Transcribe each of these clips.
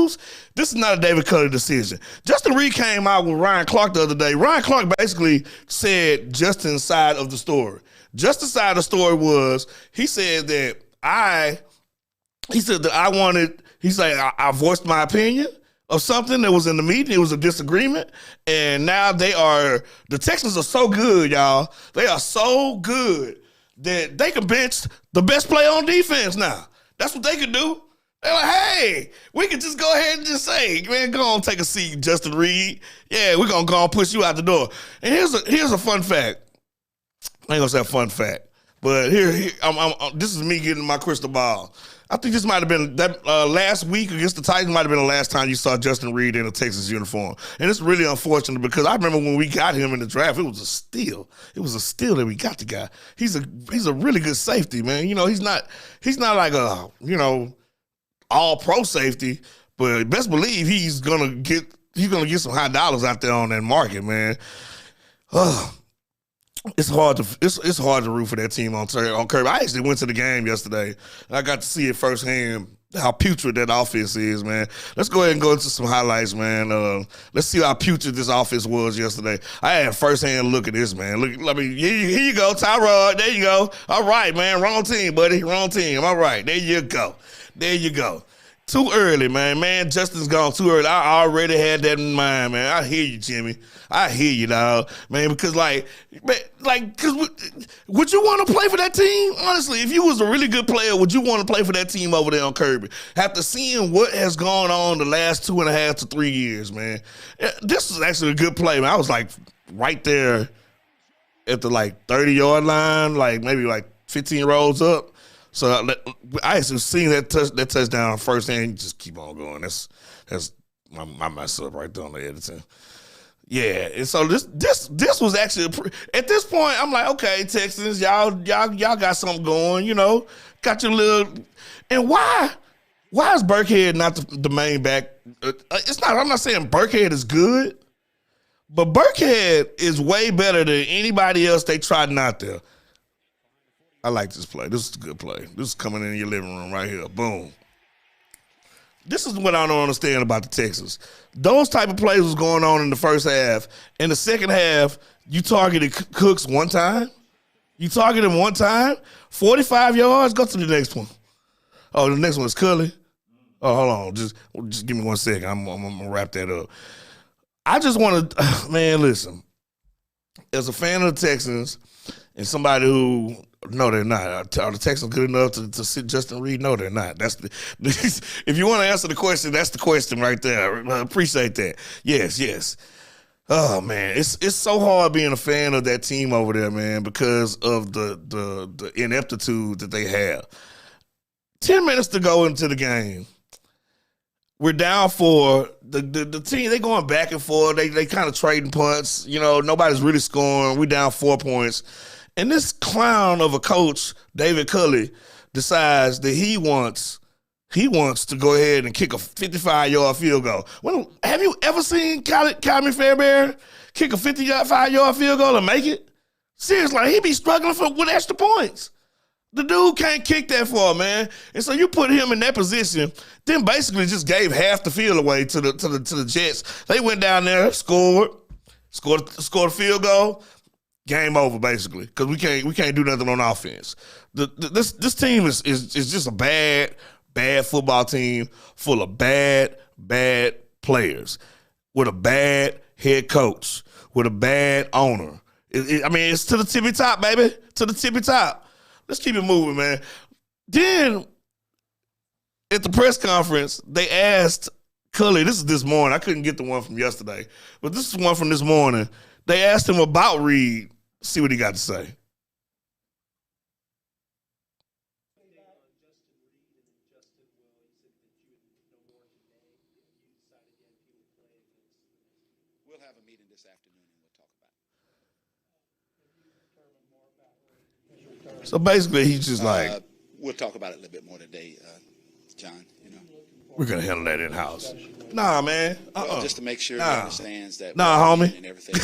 this is not a David Culley decision. Justin Reed came out with Ryan Clark the other day. Ryan Clark basically said Justin's side of the story. Justin's side of the story was he said that I voiced my opinion of something that was in the meeting. It was a disagreement. And now the Texans are so good, y'all. They are so good that they can bench the best player on defense now. That's what they can do. They're like, hey, we can just go ahead and just say, man, go on, take a seat, Justin Reed. Yeah, we're going to go and push you out the door. And here's a fun fact. I ain't going to say a fun fact, but this is me getting my crystal ball. I think this might have been that last week against the Titans might have been the last time you saw Justin Reed in a Texas uniform. And it's really unfortunate because I remember when we got him in the draft, it was a steal. It was a steal that we got the guy. He's a really good safety, man. You know, he's not like a, all pro safety, but best believe he's gonna get some high dollars out there on that market, man. It's hard to root for that team on Kirby. I actually went to the game yesterday, and I got to see it firsthand how putrid that offense is, man. Let's go ahead and go into some highlights, man. Let's see how putrid this offense was yesterday. I had a firsthand look at this, man. Here you go, Tyrod. There you go. All right, man. Wrong team, buddy. Wrong team. All right, there you go. There you go. Too early, man. Man, Justin's gone too early. I already had that in mind, man. I hear you, Jimmy. I hear you, dog. Man, because would you want to play for that team? Honestly, if you was a really good player, would you want to play for that team over there on Kirby? After seeing what has gone on the last 2.5 to 3 years, man, this was actually a good play, man. I was right there at the 30-yard line, maybe 15 rows up. So I actually seen that touchdown firsthand. Just keep on going. That's my mess up right there on the editing. Yeah, and so this was actually at this point I'm like, okay, Texans, y'all got something going, got your little. And why is Burkhead not the main back? It's not. I'm not saying Burkhead is good, but Burkhead is way better than anybody else they tried out there. I like this play. This is a good play. This is coming in your living room right here. Boom. This is what I don't understand about the Texans. Those type of plays was going on in the first half. In the second half, you targeted Cooks one time. You targeted him one time. 45 yards. Go to the next one. Oh, the next one is Culley. Oh, hold on. Just give me 1 second. I'm going to wrap that up. I just want to, man, listen. As a fan of the Texans and somebody who, no, they're not. Are the Texans good enough to sit Justin Reed? No, they're not. If you want to answer the question, that's the question right there. I appreciate that. Yes. Oh man, it's so hard being a fan of that team over there, man, because of the ineptitude that they have. 10 minutes to go into the game. We're down for the team. They going back and forth. They kind of trading punts. Nobody's really scoring. We down 4 points. And this clown of a coach, David Culley, decides that he wants to go ahead and kick a 55-yard field goal. Well, have you ever seen Kyler Fairbairn kick a 55-yard field goal and make it? Seriously, he be struggling with extra points. The dude can't kick that far, man. And so you put him in that position, then basically just gave half the field away to the Jets. They went down there, scored a field goal. Game over, basically, because we can't do nothing on offense. This team is just a bad football team full of bad players with a bad head coach with a bad owner. It's to the tippy top, baby, to the tippy top. Let's keep it moving, man. Then at the press conference, they asked Culley. This is this morning. I couldn't get the one from yesterday, but this is one from this morning. They asked him about Reed. See what he got to say. We'll have a meeting this afternoon and we'll talk about it. So basically, he's just like, we'll talk about it a little bit more today, John. We're gonna handle that in house. Nah, man. Well, just to make sure he understands that. Nah, homie. And everything.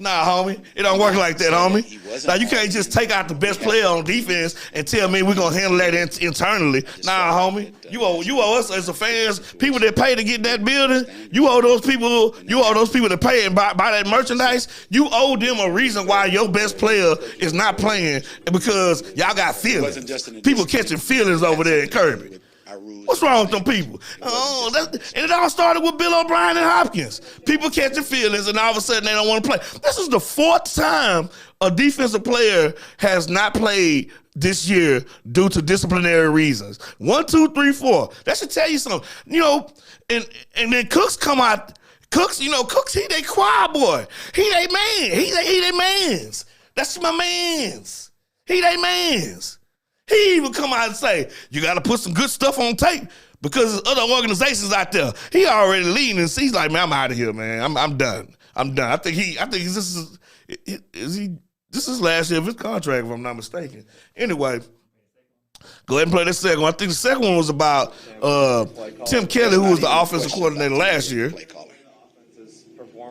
Nah, homie. It don't work like that, homie. He wasn't Now, you can't just take out the best player on defense and tell me we're going to handle that internally. Nah, homie. You owe us as a fans, people that pay to get that building, you owe those people that pay and buy that merchandise, you owe them a reason why your best player is not playing because y'all got feelings. People catching feelings over there in Kirby. What's wrong with them people? And it all started with Bill O'Brien and Hopkins. People catching feelings, and all of a sudden they don't want to play. This is the 4th time a defensive player has not played this year due to disciplinary reasons. 1, 2, 3, 4. That should tell you something. You know, and then Cooks come out. Cooks, he they choir boy. He they man. He they mans. That's my mans. He they mans. He even come out and say, you got to put some good stuff on tape because there's other organizations out there. He already leading, and he's like, man, I'm out of here, man. I'm done. I think this is last year of his contract, if I'm not mistaken. Anyway, go ahead and play this second one. I think the second one was about Tim Kelly, who was the offensive coordinator last year.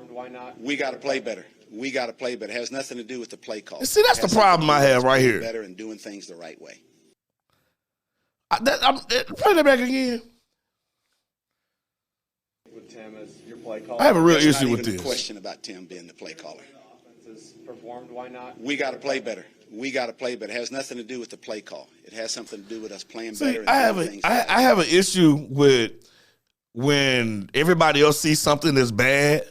Why not? We got to play better. We got to play better. It has nothing to do with the play call. See, that's the problem I have right here. Better and doing things the right way. Play that back again. With Tim as your play caller. I have a real There's issue not with even this. a question about Tim being the play caller. Offense performed. Why not? We got to play better. We got to play better. It has nothing to do with the play call. It has something to do with us playing better. And I have an issue with when everybody else sees something that's bad.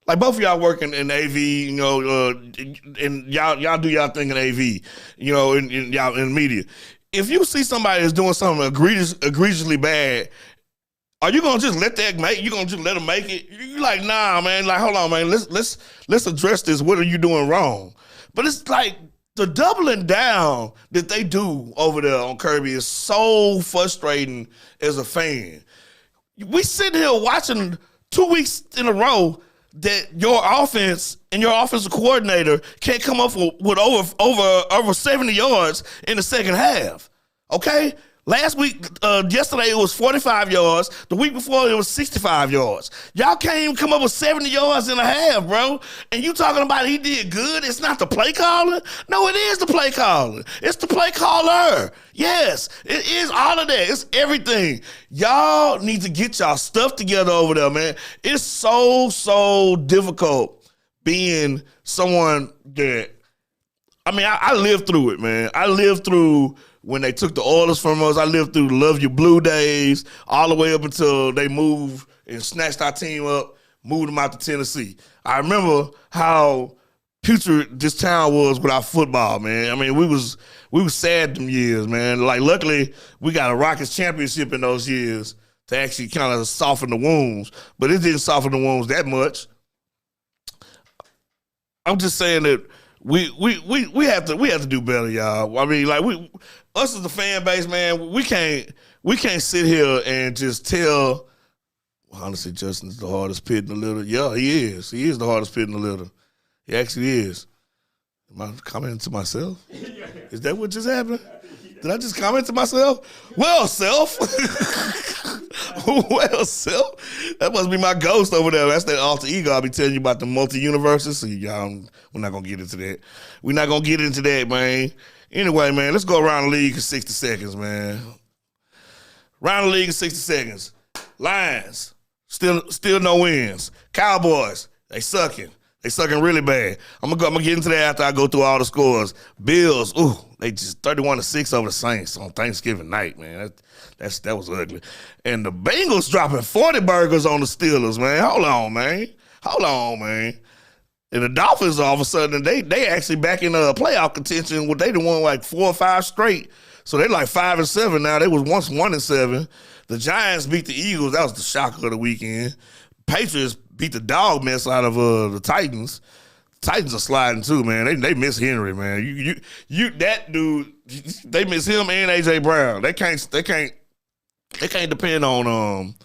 Like both of y'all working in AV, and y'all do y'all thing in AV, and y'all in media. If you see somebody that's doing something egregiously bad, are you gonna just let that make? You gonna just let them make it? You like, nah, man. Like, hold on, man. Let's address this. What are you doing wrong? But it's like the doubling down that they do over there on Kirby is so frustrating as a fan. We sit here watching 2 weeks in a row that your offense and your offensive coordinator can't come up with over 70 yards in the second half. Okay? Last week, yesterday it was 45 yards. The week before it was 65 yards. Y'all can't even come up with 70 yards and a half, bro. And you talking about he did good? It's not the play caller? No, it is the play caller. It's the play caller. Yes, it is all of that. It's everything. Y'all need to get y'all stuff together over there, man. It's so difficult being someone that, I lived through it, man. I lived through when they took the Oilers from us. I lived through the Love You Blue days all the way up until they moved and snatched our team up, moved them out to Tennessee. I remember how putrid this town was without football, man. We was sad them years, man. Like, luckily, we got a Rockets championship in those years to actually kind of soften the wounds, but it didn't soften the wounds that much. I'm just saying that we have to do better, y'all. Us as a fan base, man, we can't sit here and just tell. Honestly, Justin's the hardest pit in the litter. Yeah, he is. He is the hardest pit in the litter. He actually is. Am I commenting to myself? Is that what just happened? Did I just comment to myself? Well, self. Well, self. That must be my ghost over there. That's that alter ego I'll be telling you about the multi-universes. So y'all, we're not going to get into that. We're not going to get into that, man. Anyway, man, let's go around the league in 60 seconds, man. Around the league in 60 seconds. Lions, still no wins. Cowboys, they sucking. They sucking really bad. I'm gonna get into that after I go through all the scores. Bills, they just 31-6 over the Saints on Thanksgiving night, man. That was ugly. And the Bengals dropping 40 burgers on the Steelers, man. Hold on, man. And the Dolphins, all of a sudden, they actually back in playoff contention. They done won like 4 or 5 straight. So they like 5-7 now. They was once 1-7. The Giants beat the Eagles. That was the shocker of the weekend. Patriots beat the dog mess out of the Titans. Titans are sliding too, man. They miss Henry, man. You that dude. They miss him and AJ Brown. They can't depend on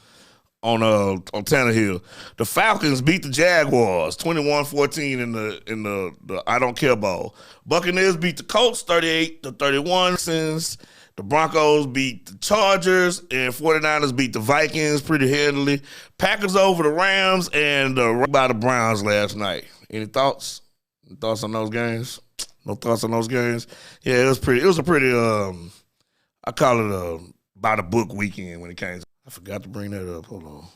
Tannehill. The Falcons beat the Jaguars 21-14 in the I don't care bowl. Buccaneers beat the Colts 38-31. Since the Broncos beat the Chargers and 49ers beat the Vikings pretty handily. Packers over the Rams and by the Browns last night. Any thoughts? Thoughts on those games? No thoughts on those games? Yeah, it was pretty. It was a pretty. I call it a by the book weekend when it came. I forgot to bring that up. Hold on.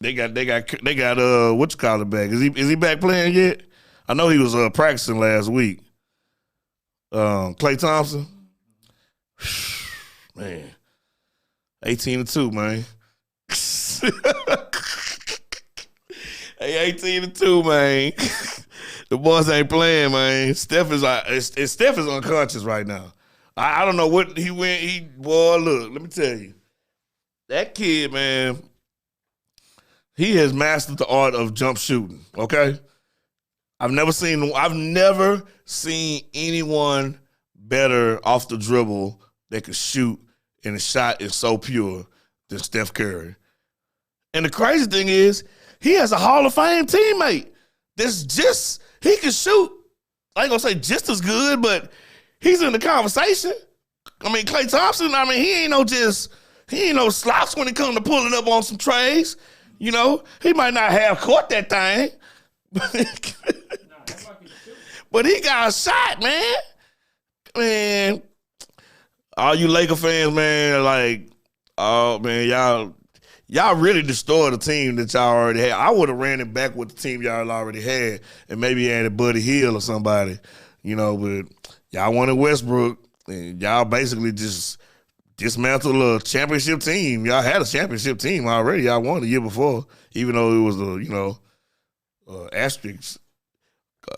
They got what you call it back? Is he back playing yet? I know he was practicing last week. Klay Thompson, man, 18-2, man. Hey, 18-2, man. The boys ain't playing, man. Steph is unconscious right now. I don't know what he went. Boy, look, let me tell you, that kid, man, he has mastered the art of jump shooting. Okay, I've never seen anyone better off the dribble that could shoot, and the shot is so pure than Steph Curry. And the crazy thing is, he has a Hall of Fame teammate he can shoot. I ain't gonna say just as good, but he's in the conversation. I mean, Klay Thompson, he ain't no slouch when it comes to pulling up on some trays. You know, he might not have caught that thing, but he got a shot, man. Man, all you Laker fans, man, like, oh, man, y'all really destroyed the team that y'all already had. I would have ran it back with the team y'all already had and maybe added Buddy Hield or somebody, you know, but y'all wanted Westbrook, and y'all basically just dismantled a championship team. Y'all had a championship team already. Y'all won the year before, even though it was a, asterisk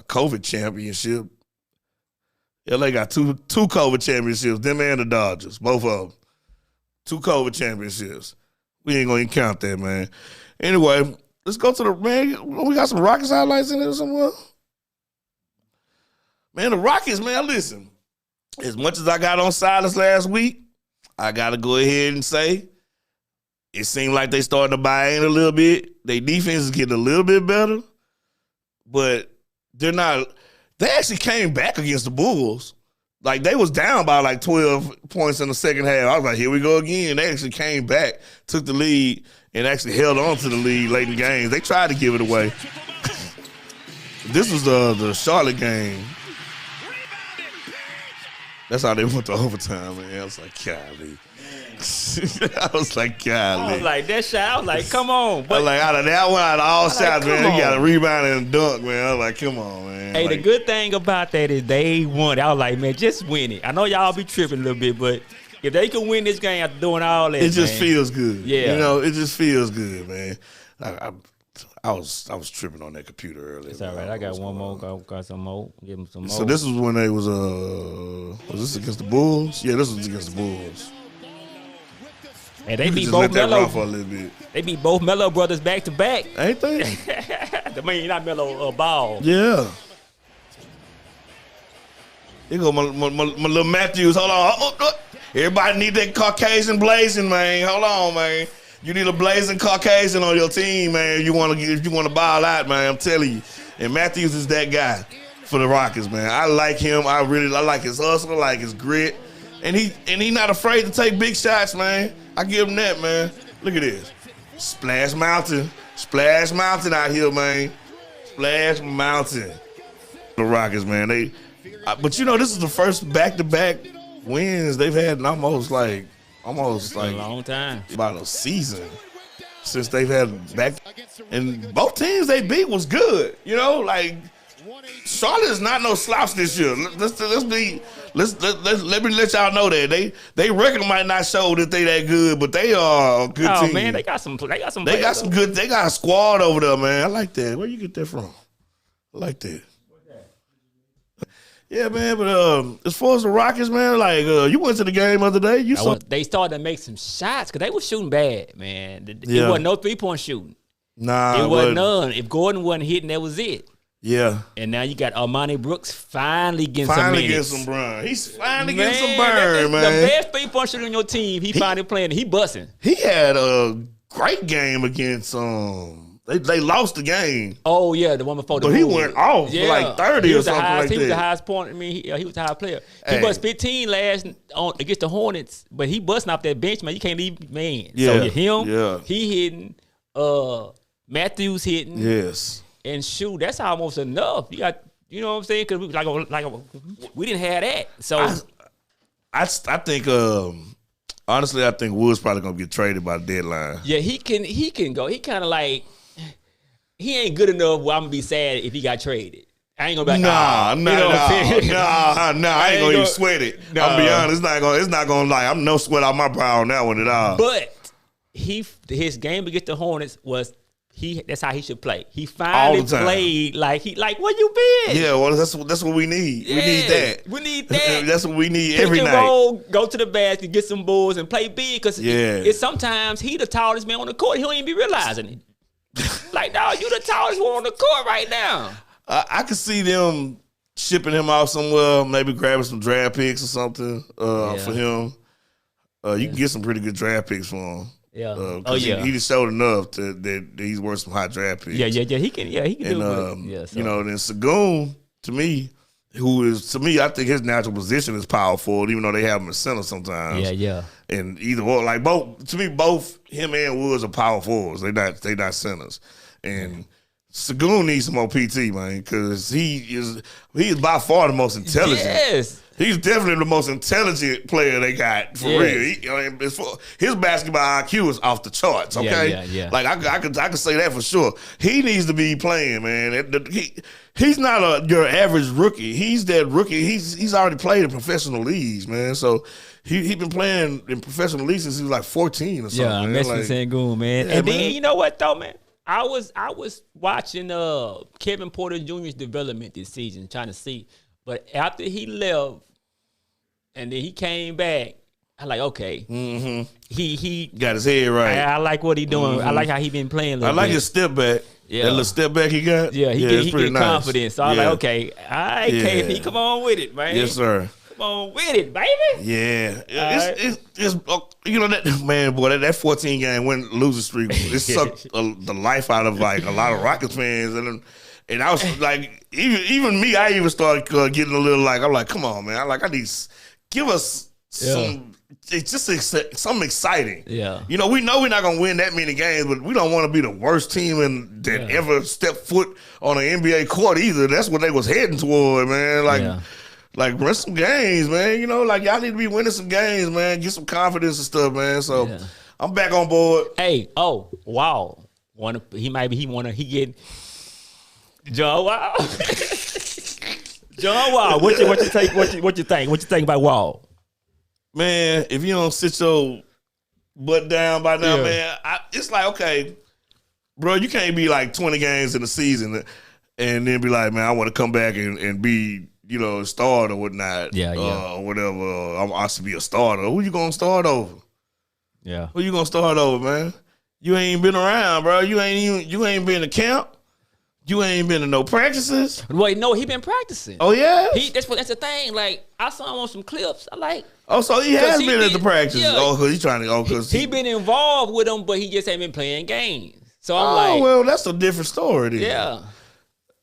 COVID championship. LA got two COVID championships, them and the Dodgers, both of them. 2 COVID championships. We ain't going to count that, man. Anyway, let's go to we got some Rockets highlights in there somewhere. Man, the Rockets, man, listen. As much as I got on Silas last week, I got to go ahead and say it seemed like they starting to buy in a little bit. Their defense is getting a little bit better, but they're not. They actually came back against the Bulls. Like, they was down by like 12 points in the second half. I was like, here we go again. They actually came back, took the lead, and actually held on to the lead late in games. They tried to give it away. This was the Charlotte game. That's how they went to overtime, man. I was like, golly. I was like, golly. I was like, that shot, I was like, come on. But like, out of that one, out of all shots, man, you got to rebound and dunk, man. I was like, come on, man. Hey, like, the good thing about that is they won. I was like, man, just win it. I know y'all be tripping a little bit, but if they can win this game after doing all that, it just feels good. Yeah. You know, it just feels good, man. I was tripping on that computer earlier. It's all right. I got one more. Got some more. Give them some more. So this was when they was this against the Bulls? Yeah, this was against the Bulls. And they beat just both let that Melo. run for a little bit. They beat both Melo brothers back to back. Ain't they? I mean, not Melo, Ball. Yeah. Here go my little Matthews. Hold on. Everybody need that Caucasian blazing, man. Hold on, man. You need a blazing Caucasian on your team, man. If you want to ball out, man. I'm telling you. And Matthews is that guy for the Rockets, man. I like him. I like his hustle. I like his grit. And he not afraid to take big shots, man. I give him that, man. Look at this. Splash Mountain. Splash Mountain out here, man. Splash Mountain. The Rockets, man. But you know, this is the first back-to-back wins they've had in almost like a long time. About a season since they've had back. And both teams they beat was good. You know, like Charlotte is not no slouch this year. Let me let y'all know that they record might not show that they that good, but they are a good team. Oh man, they got some good. They got a squad over there, man. I like that. Where you get that from? I like that. Yeah, man, but as far as the Rockets, man, like you went to the game the other day. They started to make some shots because they were shooting bad, man. It Yeah. wasn't no 3-point shooting. Nah, it wasn't none. If Gordon wasn't hitting, that was it. Yeah. And now you got Armani Brooks finally getting some minutes. Getting some burn. He's finally getting some burn, man. The best 3-point shooter on your team, he finally playing. He busting. He had a great game against They lost the game. Oh yeah, the one before the. But he went off for like 30 or something like that. He was the highest point. I mean, he was the highest player. He bust 15 last against the Hornets, but he busting off that bench, man. You can't leave, man. Yeah, so him, yeah. he hitting. Matthews hitting. Yes. And shoot, that's almost enough. You got, you know what I'm saying? Because we didn't have that. So I think honestly, I think Woods probably gonna get traded by the deadline. yeah, he can go. He kind of like he ain't good enough. Where I'm gonna be sad if he got traded. I ain't gonna be like, Nah, you know what I'm saying? I ain't gonna even sweat it. I'm gonna be honest, it's not gonna lie. I'm no sweat out my brow on that one at all. But his game against the Hornets was that's how he should play. He finally played like where you been? Yeah, well that's what we need. Yeah, we need that. We need that. That's what we need Pick every and night. roll, go to the basket, get some balls, and play big. Because it's sometimes he the tallest man on the court. He don't even be realizing it. Like, dog, you the tallest one on the court right now. I could see them shipping him off somewhere, maybe grabbing some draft picks or something for him. You can get some pretty good draft picks for him. Yeah. He just showed enough that he's worth some high draft picks. Yeah. He can do it. Yeah. So. You know, then Sagoon, to me, I think his natural position is power forward, even though they have him at center sometimes. Yeah. And either or, like both him and Woods are power forwards. They not centers. And Sagoon needs some more PT, man, because he is by far the most intelligent. Yes. He's definitely the most intelligent player they got, for real. His basketball IQ is off the charts, okay? Yeah. Like, I could say that for sure. He needs to be playing, man. He's not your average rookie. He's that rookie. He's already played in professional leagues, man. So he been playing in professional leagues since he was like 14 or something. Yeah, Messi Sangoon, man. Yeah, and then, man. you know what, though, man? I was watching Kevin Porter Jr.'s development this season, trying to see. But after he left and then he came back, I like, okay. Mm-hmm. He got his head right. I like what he doing. Mm-hmm. I like how he been playing. I like his step back. Yeah. That little step back he got. Yeah, he get nice. confidence. So I was like, okay, all right, KP, come on with it, man. Yes, sir. Come on with it, baby. Yeah. It's you know that man, boy, that 14 game losing streak, it sucked the life out of like a lot of Rockets fans, and I was like, even me, I even started getting a little like, I'm like, come on, man, I need give us some. It's just something exciting. Yeah. You know we're not going to win that many games, but we don't want to be the worst team that ever stepped foot on an NBA court either. That's what they was heading toward, man. Like win some games, man. You know, like y'all need to be winning some games, man. Get some confidence and stuff, man. So I'm back on board. Hey, wow. He get John Wall. John Wall. What you think? What you think about Wall? Man, if you don't sit your butt down by now, man, it's like, okay, bro, you can't be like 20 games in the season and then be like, man, I want to come back and be, you know, a starter or whatnot. Or whatever. I should be a starter. Who you going to start over? Yeah. Who you going to start over, man? You ain't been around, bro. You ain't been to camp. You ain't been to no practices. Wait, no, he been practicing. Oh, yeah? That's the thing. Like, I saw him on some clips. I like. Oh, so he has been at the practice. Yeah. Oh, because he's trying to. Because he been involved with them, but he just ain't been playing games. So I'm like, well, that's a different story. Then. Yeah.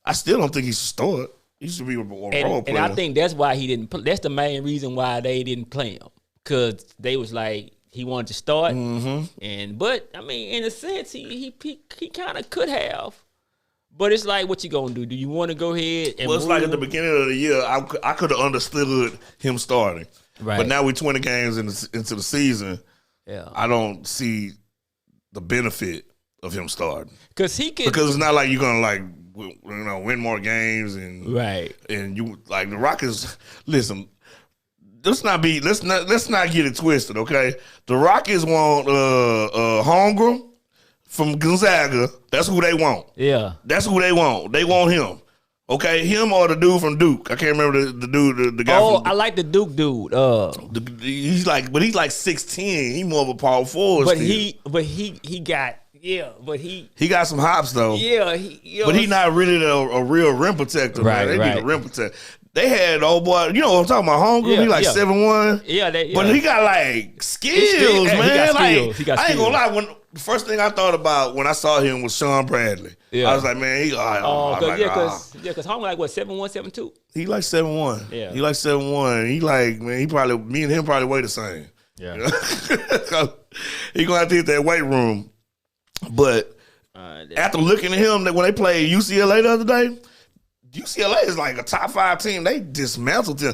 I still don't think he should start. He should be a role player. And I think that's why he didn't. That's the main reason why they didn't play him, because they was like he wanted to start. Mm-hmm. But I mean, in a sense, he kind of could have. But it's like, what you gonna do? Do you want to go ahead and? Well, it's like at the beginning of the year, I could have understood him starting, right? But now we're 20 games into the season. Yeah, I don't see the benefit of him starting because it's not like you're gonna win more games and right. And you like the Rockets. Listen, let's not get it twisted, okay? The Rockets want Holmgren from Gonzaga. That's who they want. Yeah. That's who they want. They want him. Okay? Him or the dude from Duke. I can't remember the dude, the guy from I like the Duke dude. He's like 6'10". He more of a power forward. But he got some hops though. Yeah. But he's not really a real rim protector, right, man. They right. need a rim protector. They had old boy, you know what I'm talking about, Holmgren. Yeah, he like 7'1". Yeah, but he got like skills, man. He got I ain't skills. gonna lie. The first thing I thought about when I saw him was Sean Bradley. Yeah. I was like, man, because Holmgren like what 7'1", 7'2". He like 7'1". Yeah. He like 7'1". He like, man, me and him probably weigh the same. Yeah. You know? He gonna have to hit that weight room. But After looking at him, that when they played UCLA the other day, UCLA is like a top 5 team. They dismantled him.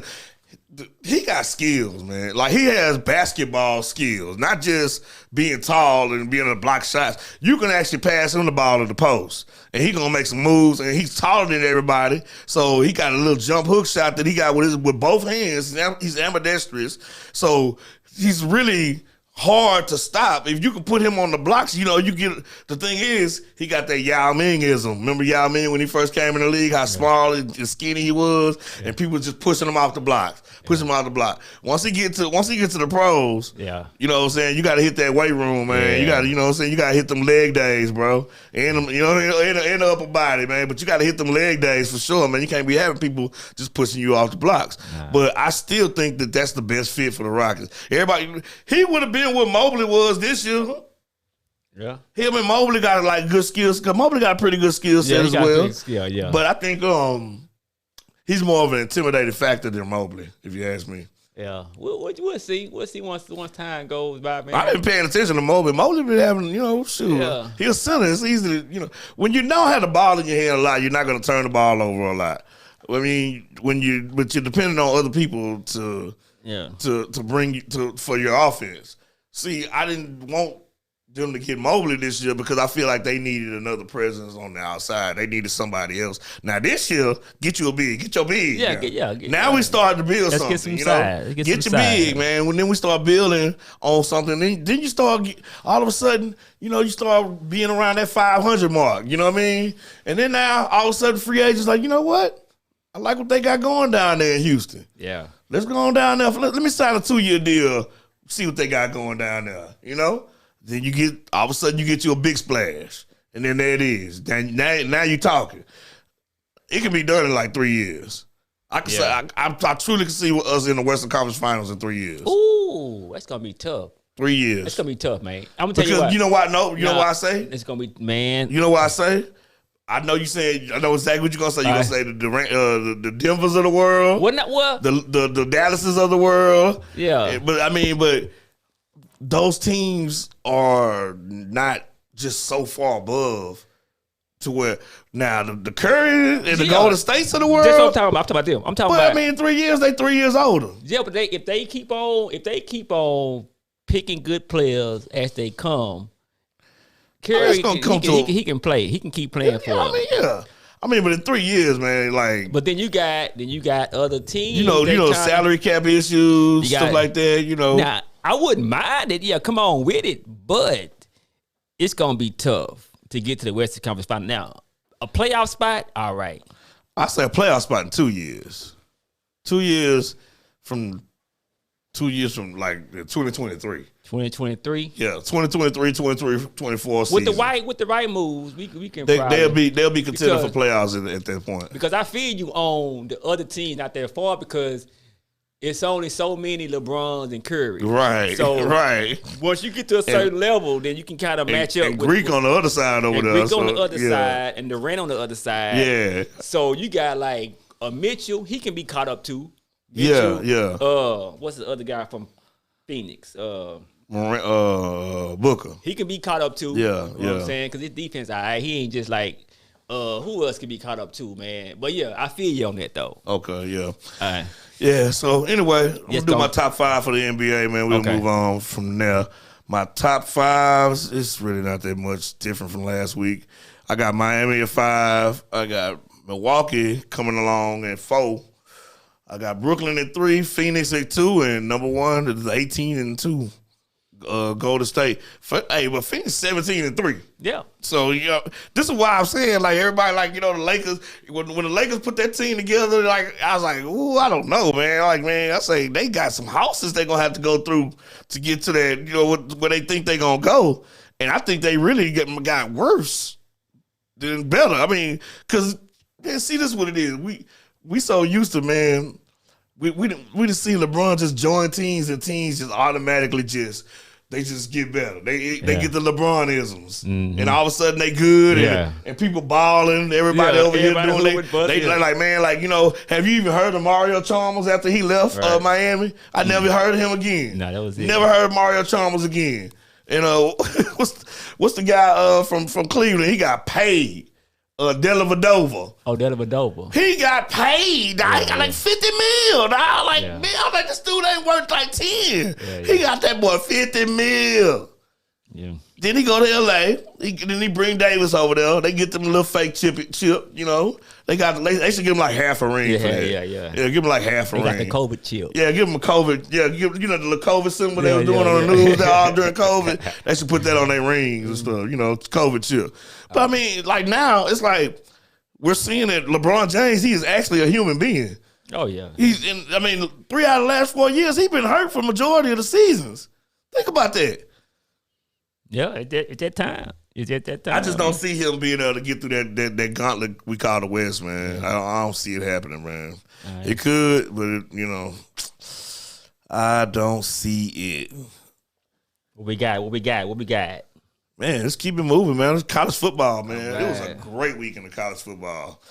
He got skills, man. Like, he has basketball skills, not just being tall and being able to block shots. You can actually pass him the ball to the post, and he gonna make some moves. And he's taller than everybody, so he got a little jump hook shot that he got with both hands. He's ambidextrous, so he's really hard to stop. If you can put him on the blocks, you get. The thing is, he got that Yao Ming-ism. Remember Yao Ming when he first came in the league? How small and skinny he was, and people just pushing him off the blocks, pushing him off the block. Once he get to the pros, you know what I'm saying. You got to hit that weight room, man. Yeah. You got to, you know what I'm saying. You got to hit them leg days, bro, and them, in the upper body, man. But you got to hit them leg days for sure, man. You can't be having people just pushing you off the blocks. But I still think that that's the best fit for the Rockets. Everybody, he would have been what Mobley was this year. Yeah. Him and Mobley got like good skills. Cause Mobley got a pretty good skill set as well. Yeah. But I think he's more of an intimidating factor than Mobley, if you ask me. Yeah. We'll see. We'll see once time goes by, man. I've been paying attention to Mobley. Mobley been having, shoot. Yeah. He's a center. It's easy to, when you know how the ball in your hand a lot, you're not going to turn the ball over a lot. I mean, but you're depending on other people to bring you for your offense. See, I didn't want them to get Mobley this year because I feel like they needed another presence on the outside. They needed somebody else. Now this year, get you a big. Get your big. Now we started to build something. Get some size. Get your big, man. When then we start building on something, then you start all of a sudden, you start being around that 500 mark. You know what I mean? And then now all of a sudden, free agents like, you know what? I like what they got going down there in Houston. Yeah. Let's go on down there. Let me sign a 2-year deal. See what they got going down there. Then all of a sudden you get you a big splash, and then there it is. Now you talking. It can be done in like 3 years. I can say I truly can see us in the Western Conference Finals in 3 years. Ooh, that's gonna be tough. 3 years. It's gonna be tough, man. I'm gonna tell you because what. you know why? No, you know why I say it's gonna be, man. You know why I say? I know you saying. I know exactly what you're gonna say. You're gonna say the Denvers of the world. What? Not what? The Dallases of the world. Yeah. But those teams are not just so far above to where now the Curry and the Golden States of the world. That's what I'm talking about. I'm talking about them. I'm talking about. in 3 years they 3 years older. Yeah, but if they keep on picking good players as they come, Curry he can play. He can keep playing for them. But in 3 years, man, like. But then you got other teams. Salary cap issues, stuff like that. Now I wouldn't mind it. Yeah, come on with it, but it's gonna be tough to get to the Western Conference Final. Now, a playoff spot, all right. I say a playoff spot in 2 years. 2 years from like 2023. 2023. Yeah, 2023, 24 season. With the right moves, we can. They'll be contending for playoffs at that point. Because I feel you on the other teams not that far because it's only so many LeBrons and Curry. Right. So right. Once you get to a certain level, then you can kind of match up. And Greek on the other side over there. Greek on the other side and Durant on the other side. Yeah. So you got like a Mitchell. He can be caught up too. Mitchell, what's the other guy from Phoenix? Booker. He can be caught up too. Yeah, you know what I'm saying? Because his defense, all right, he ain't just like, who else can be caught up too, man? But yeah, I feel you on that though. Okay, yeah. All right. Yeah, so anyway, I'm going to do my top 5 for the NBA, man. We'll move on from there. My top 5s, it's really not that much different from last week. I got Miami at 5. I got Milwaukee coming along at 4. I got Brooklyn at 3, Phoenix at 2, and number 1 is 18-2. Golden State. But Phoenix 17-3. Yeah. So this is why I'm saying like everybody the Lakers when the Lakers put that team together, like I was like, ooh, I don't know, man. Like man, I say they got some houses they're gonna have to go through to get to that, where they think they're gonna go, and I think they really got worse than better. I mean, because man, see, this is what it is. We so used to, man. We just see LeBron just join teams and teams just automatically they just get better. They get the LeBron-isms. Mm-hmm. And all of a sudden they good and people balling. Everybody over here doing they like, man, like, have you even heard of Mario Chalmers after he left Miami? I never heard of him again. No, that was it. Never heard of Mario Chalmers again. You know, what's the guy from Cleveland? He got paid. Dellavedova. Oh, Dellavedova. He got paid. Dog. He got like 50 mil. Dog. Like, Yeah. man, I'm like, this dude ain't worth like 10. Yeah. He got that boy 50 mil. Yeah. Then he go to LA. Then he bring Davis over there. They get them little fake chip. You know, they should give him like half a ring. For that. Yeah. Yeah, give him like half a They ring. got the COVID chip. Yeah, give him a COVID. Yeah, you know the little COVID symbol they Yeah, was doing yeah, on the yeah. news all during COVID. They should put that on their rings and stuff. You know, it's COVID chip. But I mean, like now, it's like we're seeing that LeBron James, he is actually a human being. Oh yeah. He's in. I mean, 3 out of the last 4 years, he's been hurt for majority of the seasons. Think about that. Yeah, at that time. It's at that time. I just don't see him being able to get through that gauntlet we call the West, man. I don't see it happening, man. Right. It could, but I don't see it. What we got? Man, let's keep it moving, man. It's college football, man. All It was a right. great weekend of college football.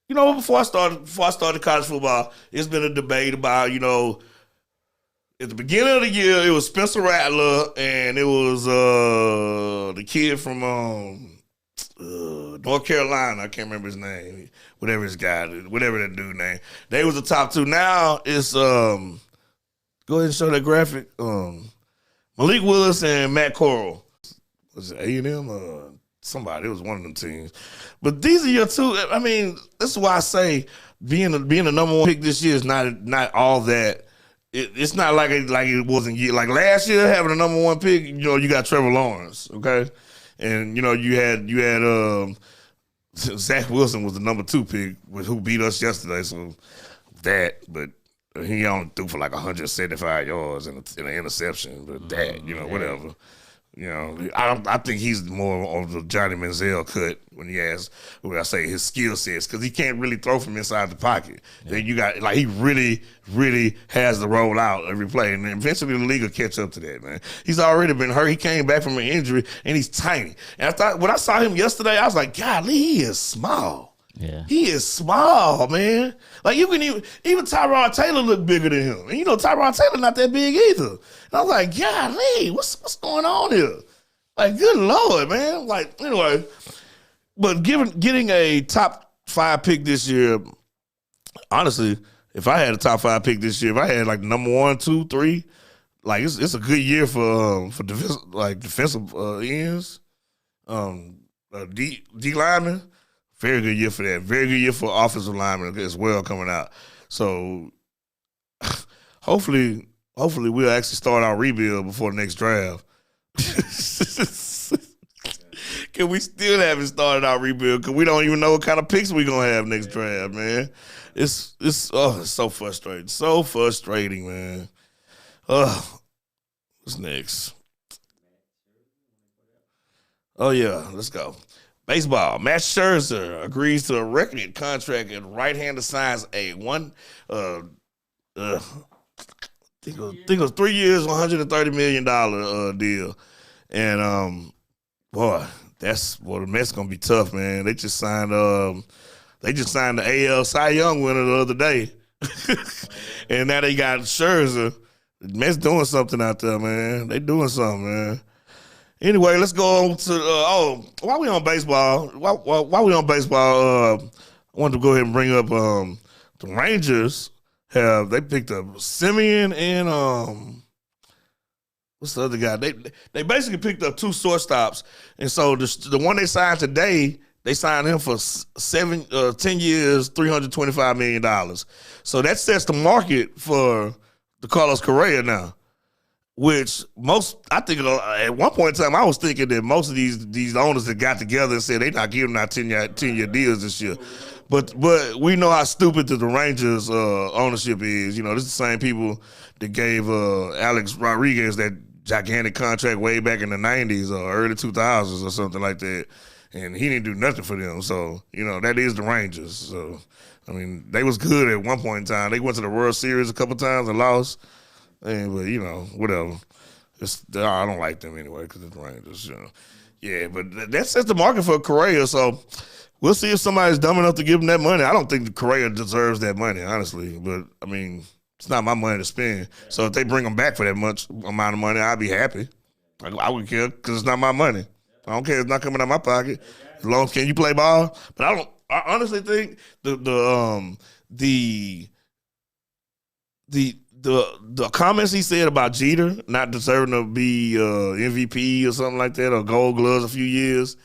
Before I started college football, it's been a debate about, at the beginning of the year, it was Spencer Rattler and it was the kid from North Carolina. I can't remember his name. Whatever that dude name. They was the top two. Now it's go ahead and show that graphic. Malik Willis and Matt Corral. Was it A&M? Somebody. It was one of them teams. But these are your two. I mean, this is why I say being the number one pick this year is not all that. It's not like it wasn't like last year having a number one pick. You got Trevor Lawrence, okay, and you had Zach Wilson was the number 2 pick, who beat us yesterday. So but he only threw for like 175 yards and an interception. But whatever. I think he's more of the Johnny Manziel cut when I say his skill sets, because he can't really throw from inside the pocket. Yeah. Then you got he really, really has to roll out every play, and eventually the league will catch up to that, man. He's already been hurt. He came back from an injury, and he's tiny. And I thought when I saw him yesterday, I was like, golly, he is small. Yeah. He is small, man. Like you can even Tyrod Taylor look bigger than him. And Tyrod Taylor not that big either. And I was like, golly, what's going on here? Like, good Lord, man. Like, anyway. But getting a top 5 pick this year, honestly, if I had a top 5 pick this year, if I had like number 1, 2, 3, like it's a good year for defensive ends, D linemen. Very good year for that. Very good year for offensive linemen as well coming out. So hopefully we'll actually start our rebuild before the next draft. Cause we still haven't started our rebuild because we don't even know what kind of picks we're gonna have next draft, man. It's so frustrating. So frustrating, man. What's next? Oh yeah, let's go. Baseball. Max Scherzer agrees to a record contract and right-hander signs a I think it was 3 years, $130 million deal. And the Mets gonna be tough, man. They just signed the AL Cy Young winner the other day. And now they got Scherzer. The Mets doing something out there, man. They doing something, man. Anyway, let's go on to while we on baseball. While we on baseball, I wanted to go ahead and bring up the Rangers they picked up Simeon and what's the other guy? They basically picked up 2 shortstops, and so the one they signed today, they signed him for 10 years, $325 million. So that sets the market for the Carlos Correa now. Which I think at one point in time, I was thinking that most of these owners that got together and said they're not giving out 10-year deals this year. But we know how stupid the Rangers ownership is. This is the same people that gave Alex Rodriguez that gigantic contract way back in the 90s or early 2000s or something like that. And he didn't do nothing for them. So, that is the Rangers. So, I mean, they was good at one point in time. They went to the World Series a couple times and lost. But whatever. I don't like them anyway because it's the Rangers. Yeah, but that sets the market for Correa. So we'll see if somebody's dumb enough to give him that money. I don't think Correa deserves that money, honestly. But I mean, It's not my money to spend. So if they bring him back for that much amount of money, I'd be happy. I wouldn't care because it's not my money. I don't care. It's not coming out of my pocket. As long as can you play ball. But I honestly think the comments he said about Jeter not deserving to be MVP or something like that or Gold Gloves a few years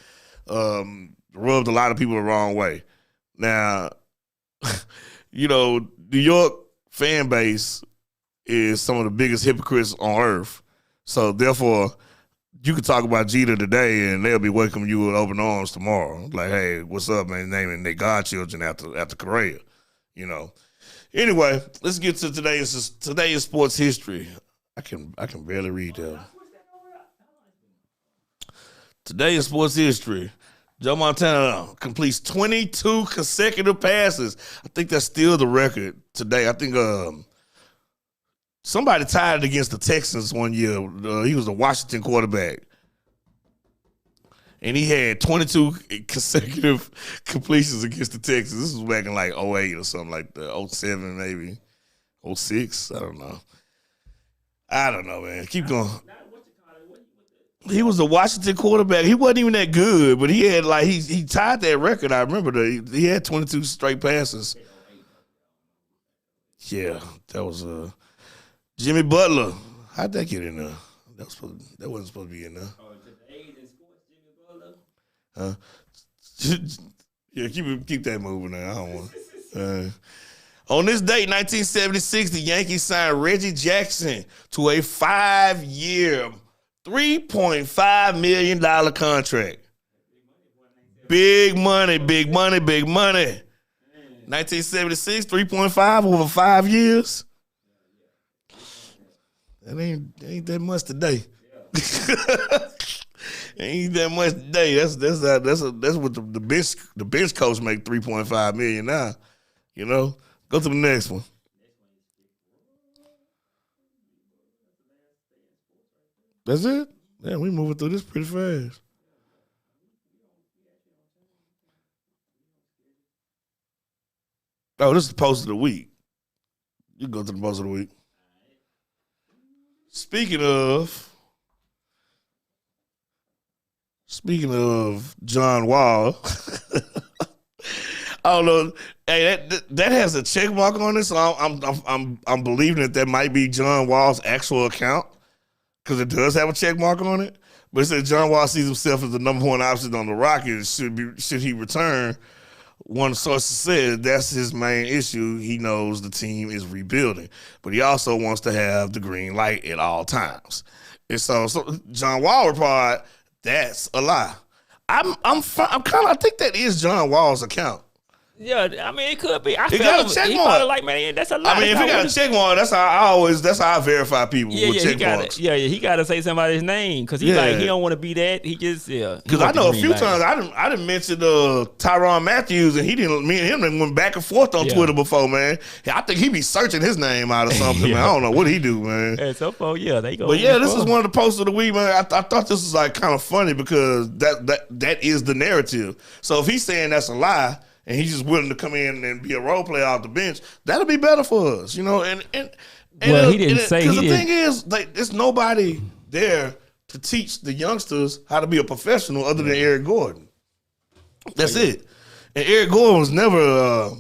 rubbed a lot of people the wrong way. Now, New York fan base is some of the biggest hypocrites on earth. So therefore, you could talk about Jeter today and they'll be welcoming you with open arms tomorrow. Like, hey, what's up, man? Naming their godchildren after Correa, Anyway, let's get to today's sports history. I can barely read that. Today's sports history. Joe Montana completes 22 consecutive passes. I think that's still the record today. I think somebody tied it against the Texans one year. He was a Washington quarterback. And he had 22 consecutive completions against the Texans. This was back in like 08 or something like that. 07 maybe. 06. I don't know, man. Keep going. He was a Washington quarterback. He wasn't even that good, but he had he tied that record. I remember that he had 22 straight passes. Yeah, that was Jimmy Butler. How'd that get in there? That wasn't supposed to be in there. Yeah, keep that moving there. I don't want. On this date, 1976, the Yankees signed Reggie Jackson to a 5-year, $3.5 million contract. Big money, big money, big money. 1976, 3.5 over 5 years. That ain't that much today. Ain't that much today. That's what the bench coach make $3.5 million now. Go to the next one. That's it? Yeah, we moving through this pretty fast. Oh, this is the post of the week. You can go to the post of the week. Speaking of John Wall, I don't know. Hey, that has a check mark on it, so I'm believing that might be John Wall's actual account because it does have a check mark on it. But it says John Wall sees himself as the number one option on the Rockets. Should he return? One source said that's his main issue. He knows the team is rebuilding, but he also wants to have the green light at all times. And so John Wall replied, "That's a lie." I think that is John Wall's account. Yeah, I mean it could be. It got a check mark. Probably like, man, that's a lie. I mean, if he got a check mark, that's how I verify people with check marks. He got to say somebody's name because he don't want to be that. He just Because I know a few times I didn't mention Tyrann Matthews and me and him went back and forth on Twitter before, man. I think he be searching his name out or something, man. I don't know what he do, man. And so far, they go. But this is one of the posts of the week, man. I thought this was like kind of funny because that is the narrative. So if he's saying that's a lie, and he's just willing to come in and be a role player off the bench, that'll be better for us, And he didn't say because the thing is, there's nobody there to teach the youngsters how to be a professional other than Eric Gordon. That's it. And Eric Gordon was never.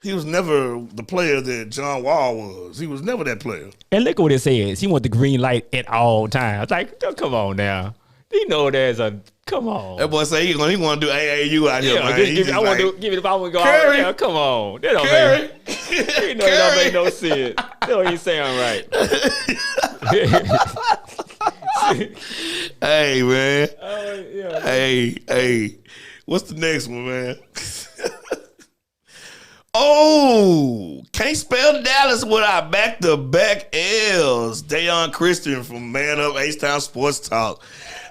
He was never the player that John Wall was. He was never that player. And look what it says. He want the green light at all times. Like, come on now. You know there's a. Come on. That boy say he want to do AAU out here, man. I want to give it if I want to go Curry. out. Yeah, come on. That don't Curry. That don't make no sense. That don't even sound right. Hey, man. Hey. What's the next one, man? Can't spell Dallas without back-to-back L's. Dayon Christian from Man Up H-Town Sports Talk.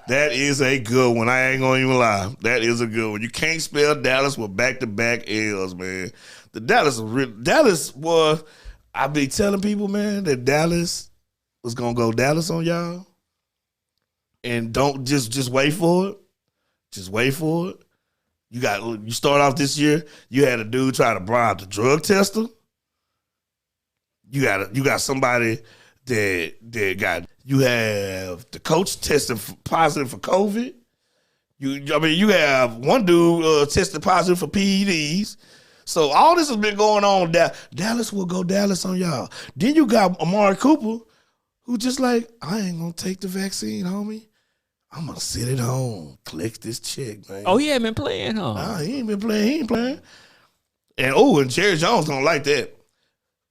That is a good one. I ain't gonna even lie. That is a good one. You can't spell Dallas with back-to-back L's, man. The Dallas was, I be telling people, man, that Dallas was gonna go Dallas on y'all. And don't just wait for it. Just wait for it. You start off this year, you had a dude try to bribe the drug tester. you got somebody you have the coach testing positive for COVID. You have one dude tested positive for PEDs. So all this has been going on. Dallas will go Dallas on y'all. Then you got Amari Cooper, who just like, I ain't gonna take the vaccine, homie. I'm gonna sit at home, collect this check, man. Oh, he ain't been playing, huh? Nah, he ain't been playing. He ain't playing. And Jerry Jones gonna like that.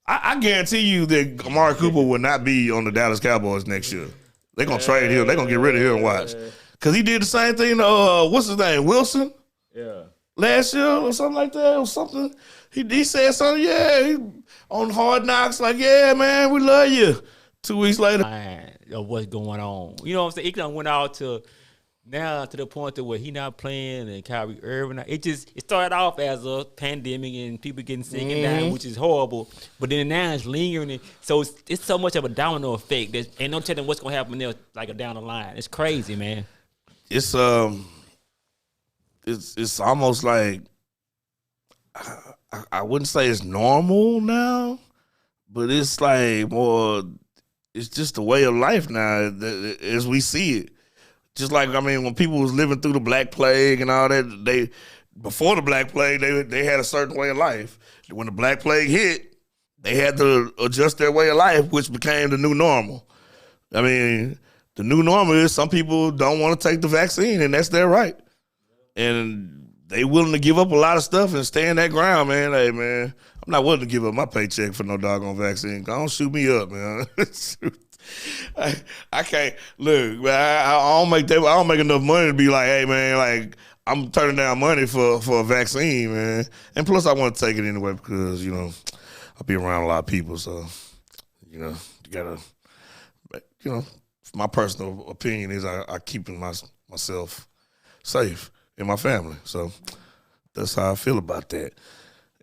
I guarantee you that Amari Cooper will not be on the Dallas Cowboys next year. They're gonna trade him. They're gonna get rid of him and watch. Cause he did the same thing to what's his name? Wilson? Yeah. Last year or something like that, or something. He said something, he on Hard Knocks, like, yeah, man, we love you. 2 weeks later. Of what's going on. You know what I'm saying? It done went out to now to the point to where he not playing and Kyrie Irving. It started off as a pandemic and people getting sick and dying, which is horrible. But then now it's lingering. So it's so much of a domino effect. There's ain't no telling what's gonna happen there like down the line. It's crazy, man. It's almost like I wouldn't say it's normal now, but it's like more. It's just a way of life now as we see it. Just like, I mean, when people was living through the Black Plague and all that, before the Black Plague, they had a certain way of life. When the Black Plague hit, they had to adjust their way of life, which became the new normal. I mean, the new normal is some people don't want to take the vaccine, and that's their right. And they willing to give up a lot of stuff and stand that ground, man. Hey, man, I'm not willing to give up my paycheck for no doggone vaccine. Don't shoot me up, man. I can't look. Man, I don't make that. I don't make enough money to be like, hey, man, like I'm turning down money for a vaccine, man. And plus, I want to take it anyway because I'll be around a lot of people, so you gotta, my personal opinion is I keeping myself safe and my family. So that's how I feel about that.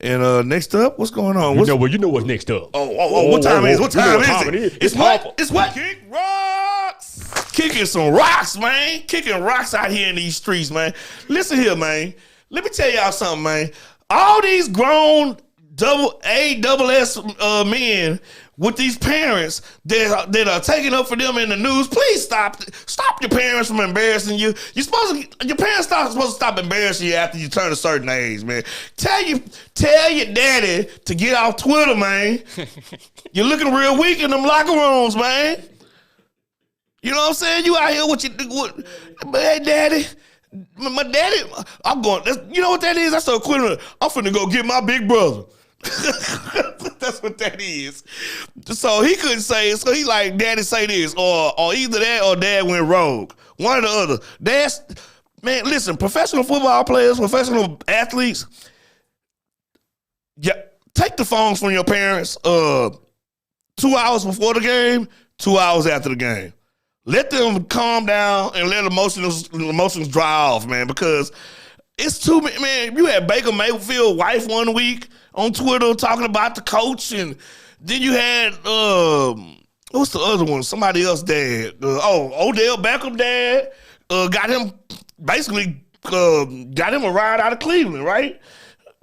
And next up, what's going on? You know what's next up. What time is it? What time is it? It's what? It's what? Kick rocks. Kicking some rocks, man. Kicking rocks out here in these streets, man. Listen here, man. Let me tell y'all something, man. All these grown double S men with these parents that are taking up for them in the news, please stop your parents from embarrassing you. Your parents supposed to stop embarrassing you after you turn a certain age, man. Tell your daddy to get off Twitter, man. You're looking real weak in them locker rooms, man. You know what I'm saying? You out here hey, daddy. My daddy, I'm going, you know what that is? That's a equivalent. I'm finna go get my big brother. That's what that is. So he couldn't say it. So he like, daddy say this, or either that or dad went rogue. One or the other. Man, listen, professional football players, professional athletes, yeah, take the phones from your parents 2 hours before the game, 2 hours after the game. Let them calm down and let emotions dry off, man, because it's too many, man. You had Baker Mayfield's wife 1 week on Twitter talking about the coach, and then you had what's the other one? Somebody else dad. Odell Beckham dad got him a ride out of Cleveland, right?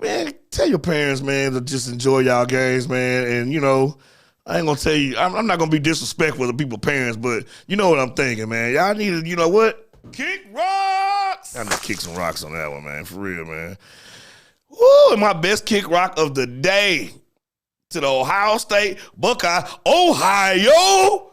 Man, tell your parents, man, to just enjoy y'all games, man, and I ain't gonna tell you, I'm not gonna be disrespectful to people's parents, but you know what I'm thinking, man. Y'all need to, you know what? Kick rocks! I need to kick some rocks on that one, man, for real, man. Woo, and my best kick rock of the day to the Ohio State Buckeye, Ohio.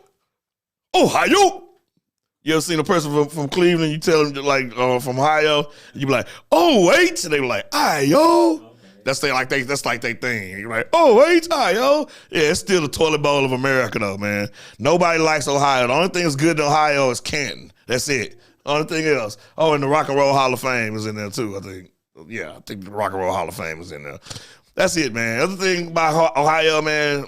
You ever seen a person from Cleveland, you tell them, like, from Ohio, you be like, oh, wait, and they be like, Ohio. That's like their thing. You're like, oh, wait, Ohio. Yeah, it's still the toilet bowl of America, though, man. Nobody likes Ohio. The only thing that's good in Ohio is Canton. That's it. Only thing else. Oh, and the Rock and Roll Hall of Fame is in there, too, I think. Yeah, I think the Rock and Roll Hall of Fame is in there. That's it, man. Other thing about Ohio, man,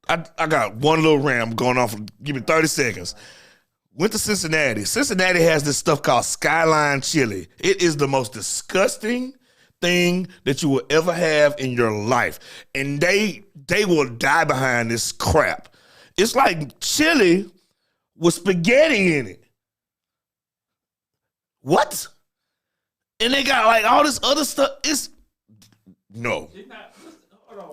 I got one little rant going on. Give me 30 seconds. Went to Cincinnati. Cincinnati has this stuff called Skyline Chili. It is the most disgusting thing that you will ever have in your life. And they will die behind this crap. It's like chili with spaghetti in it. What? And they got like all this other stuff. No.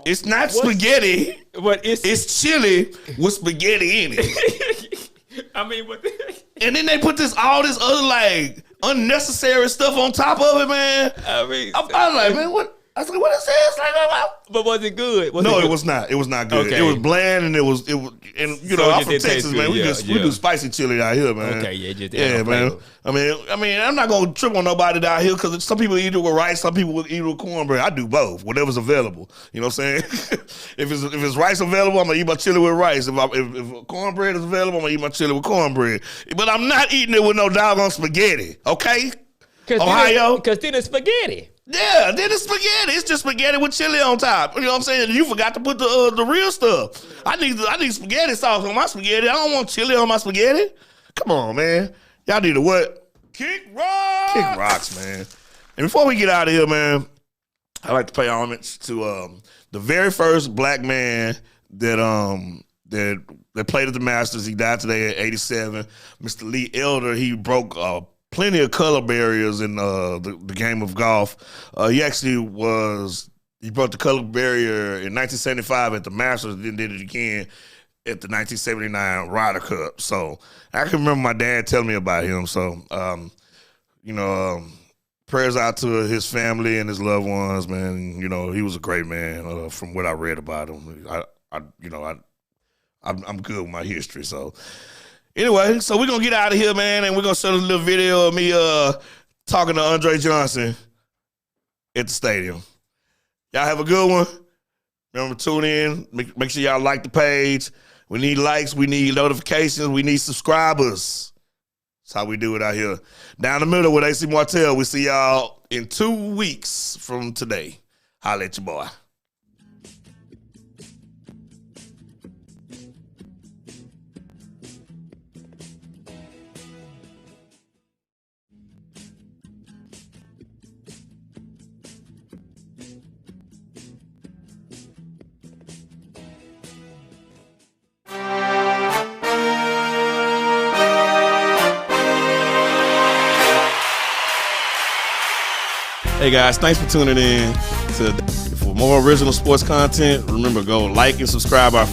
It's not spaghetti. But It's chili with spaghetti in it. I mean, but And then they put all this other like unnecessary stuff on top of it, man. I mean, I was like, man, what? I was like, what is this? Like, but was it good? no, it was not. It was not good. Okay. It was bland, and it was, and you know, So it I'm just from didn't taste Texas, man. good. We do spicy chili out here, man. Okay, yeah, just yeah, no man. flavor. I mean, I'm not gonna trip on nobody down here because some people eat it with rice, some people will eat it with cornbread. I do both, whatever's available. You know what I'm saying? if it's rice available, I'm gonna eat my chili with rice. If cornbread is available, I'm gonna eat my chili with cornbread. But I'm not eating it with no doggone spaghetti. Okay, Ohio. Because then it's spaghetti. Yeah, then it's spaghetti. It's just spaghetti with chili on top. You know what I'm saying? You forgot to put the real stuff. I need spaghetti sauce on my spaghetti. I don't want chili on my spaghetti. Come on, man. Y'all need to what? Kick rocks. Kick rocks, man. And before we get out of here, man, I'd like to pay homage to the very first black man that played at the Masters. He died today at 87. Mr. Lee Elder. He broke plenty of color barriers in the game of golf. He broke the color barrier in 1975 at the Masters, then did it again at the 1979 Ryder Cup. So I can remember my dad telling me about him. So, prayers out to his family and his loved ones, man. You know, he was a great man from what I read about him. I'm good with my history, so. Anyway, so we're going to get out of here, man, and we're going to show a little video of me talking to Andre Johnson at the stadium. Y'all have a good one. Remember to tune in. Make sure y'all like the page. We need likes. We need notifications. We need subscribers. That's how we do it out here. Down the middle with AC Martell. We see y'all in 2 weeks from today. Holla at your boy. Hey guys, thanks for tuning in. For more original sports content, remember go like and subscribe our